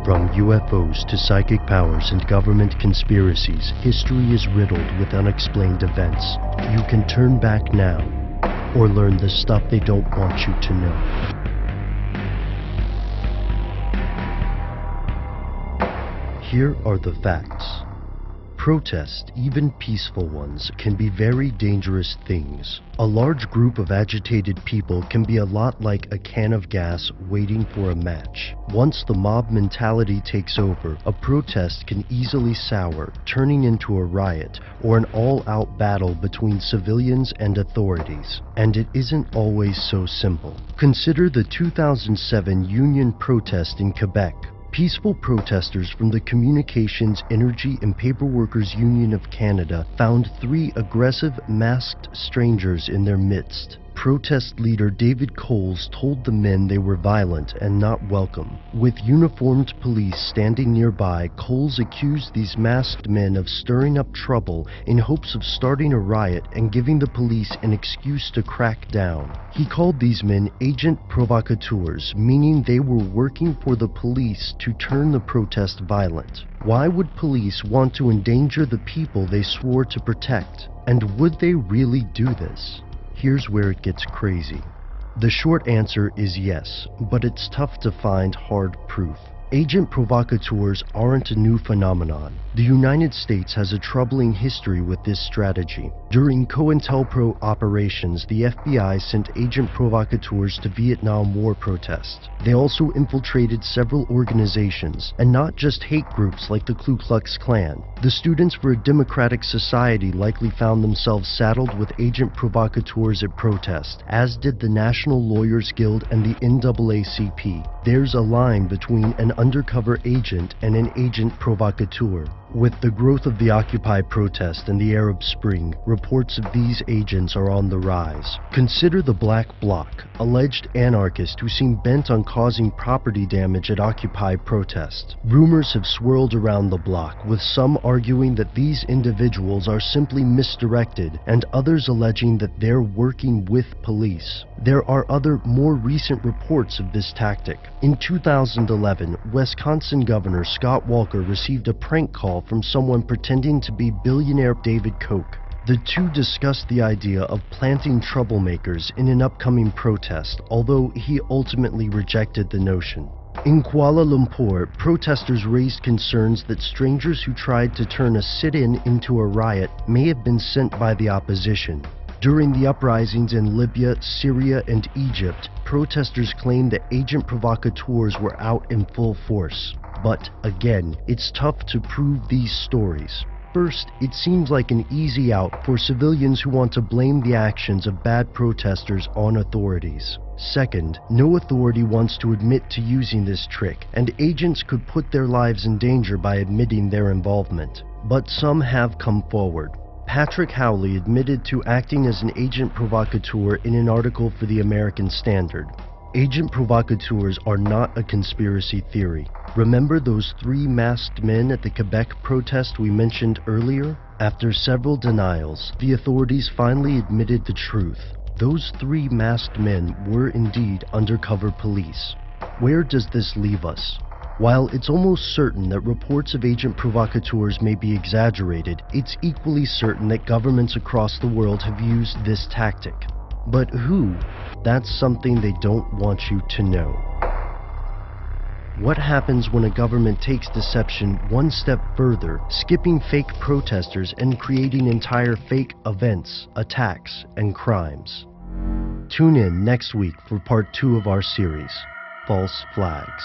From UFOs to psychic powers and government conspiracies, history is riddled with unexplained events. You can turn back now, or learn the stuff they don't want you to know. Here are the facts. Protests, even peaceful ones, can be very dangerous things. A large group of agitated people can be a lot like a can of gas waiting for a match. Once the mob mentality takes over, a protest can easily sour, turning into a riot or an all-out battle between civilians and authorities. And it isn't always so simple. Consider the 2007 union protest in Quebec. Peaceful protesters from the Communications, Energy and Paper Workers Union of Canada found 3 aggressive, masked strangers in their midst. Protest leader David Coles told the men they were violent and not welcome. With uniformed police standing nearby, Coles accused these masked men of stirring up trouble in hopes of starting a riot and giving the police an excuse to crack down. He called these men agent provocateurs, meaning they were working for the police to turn the protest violent. Why would police want to endanger the people they swore to protect? And would they really do this? Here's where it gets crazy. The short answer is yes, but it's tough to find hard proof. Agent provocateurs aren't a new phenomenon. The United States has a troubling history with this strategy. During COINTELPRO operations, the FBI sent agent provocateurs to Vietnam War protests. They also infiltrated several organizations, and not just hate groups like the Ku Klux Klan. The Students for a Democratic Society likely found themselves saddled with agent provocateurs at protests, as did the National Lawyers Guild and the NAACP. There's a line between an undercover agent and an agent provocateur. With the growth of the Occupy protest and the Arab Spring, reports of these agents are on the rise. Consider the Black Bloc, alleged anarchists who seem bent on causing property damage at Occupy protest. Rumors have swirled around the bloc, with some arguing that these individuals are simply misdirected and others alleging that they're working with police. There are other, more recent reports of this tactic. In 2011, Wisconsin Governor Scott Walker received a prank call from someone pretending to be billionaire David Koch. The two discussed the idea of planting troublemakers in an upcoming protest, although he ultimately rejected the notion. In Kuala Lumpur, protesters raised concerns that strangers who tried to turn a sit-in into a riot may have been sent by the opposition. During the uprisings in Libya, Syria, and Egypt, protesters claimed that agent provocateurs were out in full force. But again, it's tough to prove these stories. First, it seems like an easy out for civilians who want to blame the actions of bad protesters on authorities. Second, no authority wants to admit to using this trick, and agents could put their lives in danger by admitting their involvement. But some have come forward. Patrick Howley admitted to acting as an agent provocateur in an article for the American Standard. Agent provocateurs are not a conspiracy theory. Remember those 3 masked men at the Quebec protest we mentioned earlier? After several denials, the authorities finally admitted the truth. Those 3 masked men were indeed undercover police. Where does this leave us? While it's almost certain that reports of agent provocateurs may be exaggerated, it's equally certain that governments across the world have used this tactic. But who? That's something they don't want you to know. What happens when a government takes deception one step further, skipping fake protesters and creating entire fake events, attacks, and crimes? Tune in next week for part 2 of our series, False Flags.